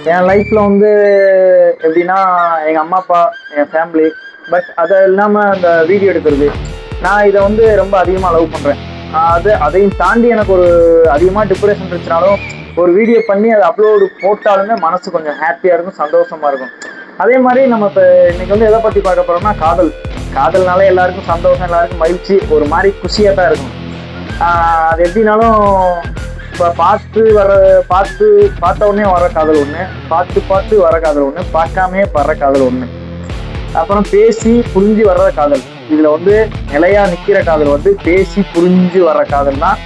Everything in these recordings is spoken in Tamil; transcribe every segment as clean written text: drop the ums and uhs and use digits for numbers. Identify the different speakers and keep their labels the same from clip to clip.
Speaker 1: என் லைஃப்ல வந்து எப்படின்னா எங்கள் அம்மா அப்பா என் ஃபேமிலி. பட் அதை இல்லாமல் அந்த வீடியோ எடுக்கிறது, நான் இதை வந்து ரொம்ப அதிகமாக லவ் பண்ணுறேன். அதையும் தாண்டி எனக்கு ஒரு அதிகமாக டிப்ரெஷன் இருந்துச்சுனாலும் ஒரு வீடியோ பண்ணி அதை அப்லோடு போட்டாலுமே மனசு கொஞ்சம் ஹாப்பியாக இருக்கும், சந்தோஷமாக இருக்கும். அதே மாதிரி நம்ம இப்போ இன்னைக்கு வந்து எதை பற்றி பார்க்க போகிறோம்னா காதல். காதல்னாலே எல்லாருக்கும் சந்தோஷம், எல்லாருக்கும் மகிழ்ச்சி, ஒரு மாதிரி குஷியாக தான் இருக்கும். அது எப்படின்னாலும் இப்போ பார்த்த உடனே வர காதல் ஒன்று, பார்த்து வர காதல் ஒன்று, பார்க்காமே வர்ற காதல் ஒன்று, அப்புறம் பேசி புரிஞ்சு வர்ற காதல். இதில் வந்து நிலையா நிற்கிற காதல் வந்து பேசி புரிஞ்சு வர்ற காதல் தான்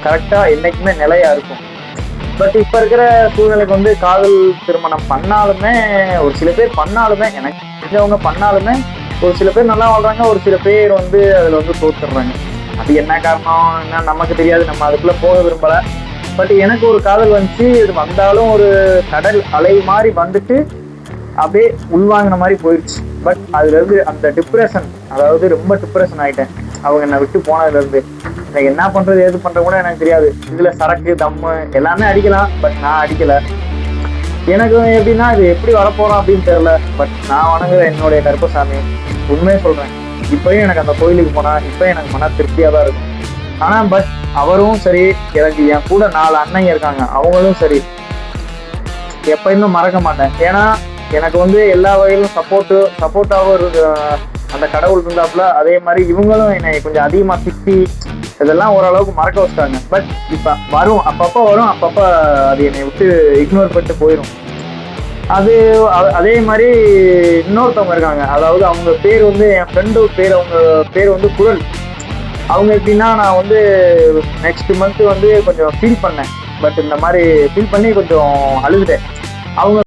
Speaker 1: கரெக்டாக என்றைக்குமே நிலையா இருக்கும். பட் இப்போ இருக்கிற சூழ்நிலைக்கு வந்து காதல் திருமணம் பண்ணாலுமே, ஒரு சில பேர் பண்ணாலுமே, எனக்கு தெரிஞ்சவங்க பண்ணாலுமே ஒரு சில பேர் நல்லா வாழ்றாங்க, ஒரு சில பேர் வந்து அதில் வந்து தோத்துடுறாங்க. அது என்ன காரணம் என்ன நமக்கு தெரியாது, நம்ம அதுக்குள்ளே போக விரும்பலை. பட் எனக்கு ஒரு காதல் வந்துச்சு, இது வந்தாலும் ஒரு கடல் அலை மாதிரி வந்துட்டு அப்படியே உள்வாங்கின மாதிரி போயிடுச்சு. பட் அதுலேருந்து அந்த டிப்ரெஷன், அதாவது ரொம்ப டிப்ரெஷன் ஆகிட்டேன் அவங்க என்னை விட்டு போனதுலேருந்து. எனக்கு என்ன பண்ணுறது ஏது பண்ணுறது கூட எனக்கு தெரியாது. இதில் சரக்கு தம்மு எல்லாமே அடிக்கலாம், பட் நான் அடிக்கலை. எனக்கு எப்படின்னா இது எப்படி வரப்போகிறோம் அப்படின்னு தெரியல. பட் நான் வணங்குற என்னுடைய கருப்பசாமி, உண்மையை சொல்கிறேன், இப்போயும் எனக்கு அந்த கோயிலுக்கு போனால் இப்போயும் எனக்கு மன திருப்தியாக தான் இருக்கும். ஆனால் பட் அவரும் சரி, எனக்கு என் கூட 4 அண்ணங்க இருக்காங்க, அவங்களும் சரி, எப்பயுமே மறக்க மாட்டேன். ஏன்னா எனக்கு வந்து எல்லா வகையிலும் சப்போர்ட்டாகவும் அந்த கடவுள் இருந்தாப்புல. அதே மாதிரி இவங்களும் என்னை கொஞ்சம் அதிகமாக திட்டி இதெல்லாம் ஓரளவுக்கு மறக்க வச்சிட்டாங்க. பட் இப்போ வரும், அப்பப்போ வரும், அப்பப்போ அது என்னை விட்டு இக்னோர் பண்ணிட்டு போயிடும். அதே மாதிரி இன்னொருத்தவங்க இருக்காங்க, அதாவது அவங்க பேர் வந்து என் ஃப்ரெண்டு பேர், அவங்க பேர் வந்து குரல். அவங்க எப்படின்னா, நான் வந்து நெக்ஸ்ட் மந்த் வந்து கொஞ்சம் ஃபீல் பண்ணேன். பட் இந்த மாதிரி ஃபீல் பண்ணி கொஞ்சம் அழுதுட்டேன். அவங்க